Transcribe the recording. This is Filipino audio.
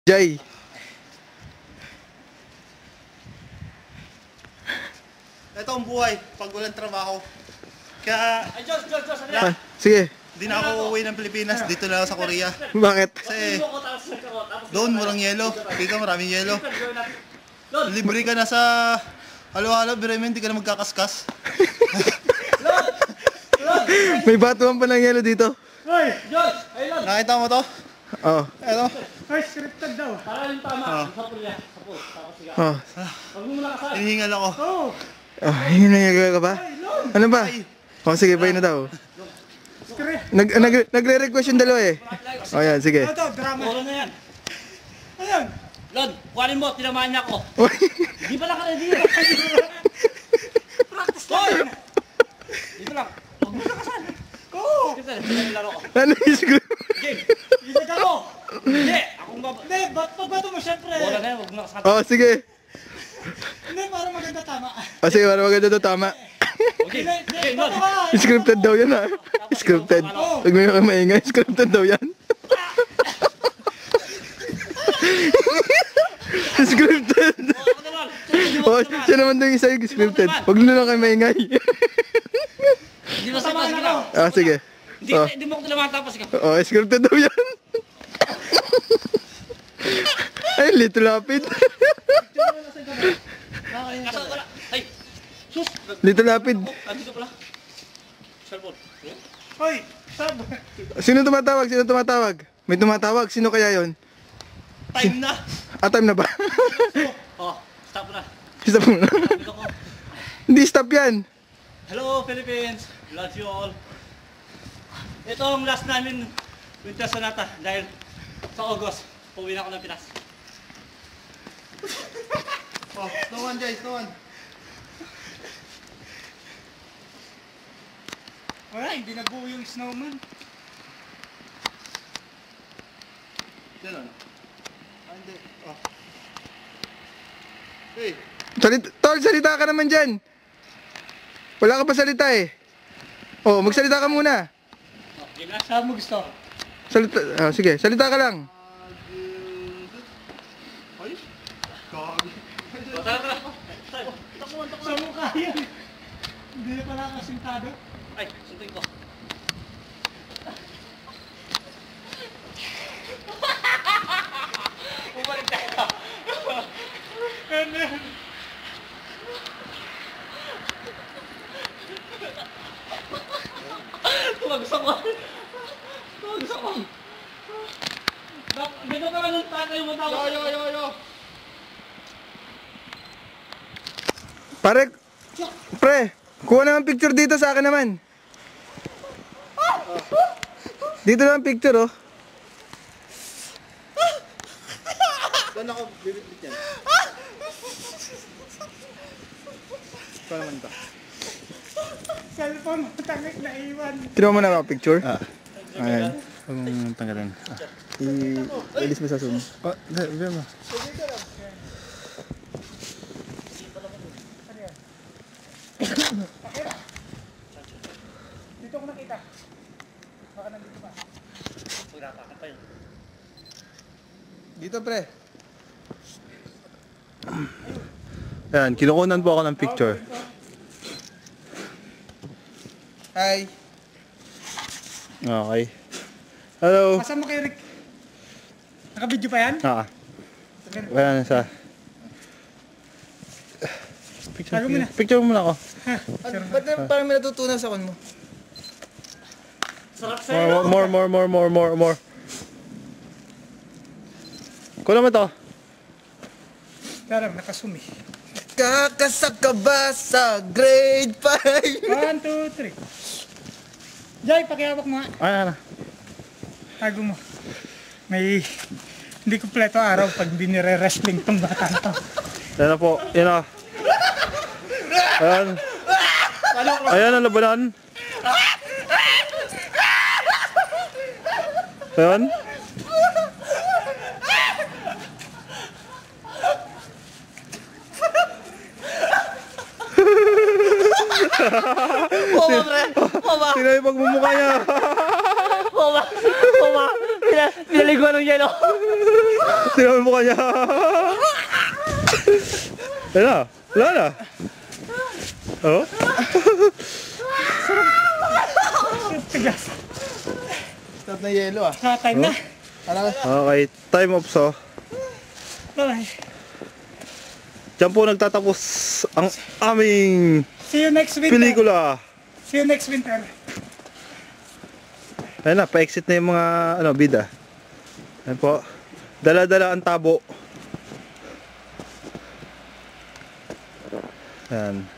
Jay. Ito ang buhay pag walang trabaho. Kaya, Sige. di na ako uuwi ng Pilipinas. Dito na ako sa Korea. Bakit? Kasi doon walang yelo. Dito maraming yelo. Libre ka na sa halo-halo. Biremen, di ka na magkakaskas. May batuan pa ng yelo dito. Hoy, George! Ayun! Nakita mo to? Oh. Ito. Ay, scripted daw. Para yung tama. Sa pulya. Sa pul. Tapos siya. Oh. Huwag mo muna kasal. Hinihingal ako. Oo. Oh, yun na ka ba? Ano ba? Oh, sige, bay na daw. Nagre-request yung dalawa eh. Oh, yan, sige. Ito, drama. Puro na yan. Ayun. Lord, kuhanin mo, tinamaan niya ako. Di ba lang ka ready? Practice lang. Dito lang. Huwag mo na kasal. Oo. Kasi, laro ko. Ano yung script? Game. Ilag ako. Hindi, akong baba. Hindi, pagbato mo syempre. Bola na yan, huwag mo na kasal. Oh, sige. Hindi, para maganda tama. Oh, sige, para maganda to, tama. Okay, Hindi, Lord. bato ka. Scripted daw yan ha. Scripted. Huwag mo yung maingay, scripted daw yan. Scripted. Ako naman. Oh, siya naman daw yung isa yung scripted. Huwag na lang kayo maingay. Hindi mo sa sige lang. Ah, sige. Oh. Hindi mo ko tinamaan tapos ikaw. Oh, scripted daw yan. Ay, Lito Lapid. Kasal ka na. Ay, sus. Lito Lapid. Andito pala. Cellphone. Hoy, sab. Sino tumatawag? Sino tumatawag? May tumatawag. Sino kaya yon? Time na. Ah, time na ba? Oh, stop na. Stop muna. Dito ko. Hindi stop yan. Hello Philippines. Love you all. Ito ang last namin winter sonata dahil sa August, pauwi na ako ng Pinas. Oh, snow one, Jay, snow one. Wala, hindi nabuo yung snowman. Yan ano? Ah, hindi. Oh. Hey. Tol, salita ka naman dyan. Wala ka pa salita eh. Oh, magsalita ka muna. Oh, game na. Saan mo gusto? Salita, sige, salita ka lang. Ay, gagi. Tara, tara. Sa mukha yan. Hindi na pala kasintado. Ay, suntuin ko. Bumalik tayo. Ano yan? Tumagsak ko. Tumagsak ko. Dito ka ng tatay mo tawag. Yo. Pare, pre, kuha naman picture dito sa akin naman. Dito naman picture oh. Saan ako bibitbit yan? Saan naman ito? Cellphone mo, tangik na iwan. Kinuha mo na ako picture? Ah. Ayan. Huwag mong tanggalin. I-release mo sa Zoom. Oh, hindi mo. Dito ko nakita. Baka nandito pa. Pagkakakat pa yun. Dito pre. Ayan, kinukunan po ako ng picture. Hi. Okay. Hello. Asan mo kayo, Rick? Naka-video pa yan? Ah. Wala na sa... Picture, Tago mo na. picture mo muna ako. Ba't na parang may natutunan sa kon mo? Sarap sa'yo. More. Kuha mo to. Tara, nakasumi. Kakasak ka ba sa grade 5? 1, 2, 3. Jay, pakihawak mo nga. Ano. Tago mo. May... Hindi kumpleto araw pag hindi nire-wrestling tong bata to. Yan na po. Yan na. Ayan. Ayan ang labanan. Ayan. Poma, pre. Poma. Tingnan yung pagmumukha niya. Poma. Pinaliguan ng yelo. Tingnan mo kanya. Ayun na. Wala na. Oh? Tigas. Start na yelo ah. Time na. Okay, time off so. Bye-bye. Diyan po nagtatapos ang aming See you next winter. pelikula. See you next winter. Ayun na, pa-exit na yung mga bida. Ayun po. Dala-dala ang tabo. Ayan.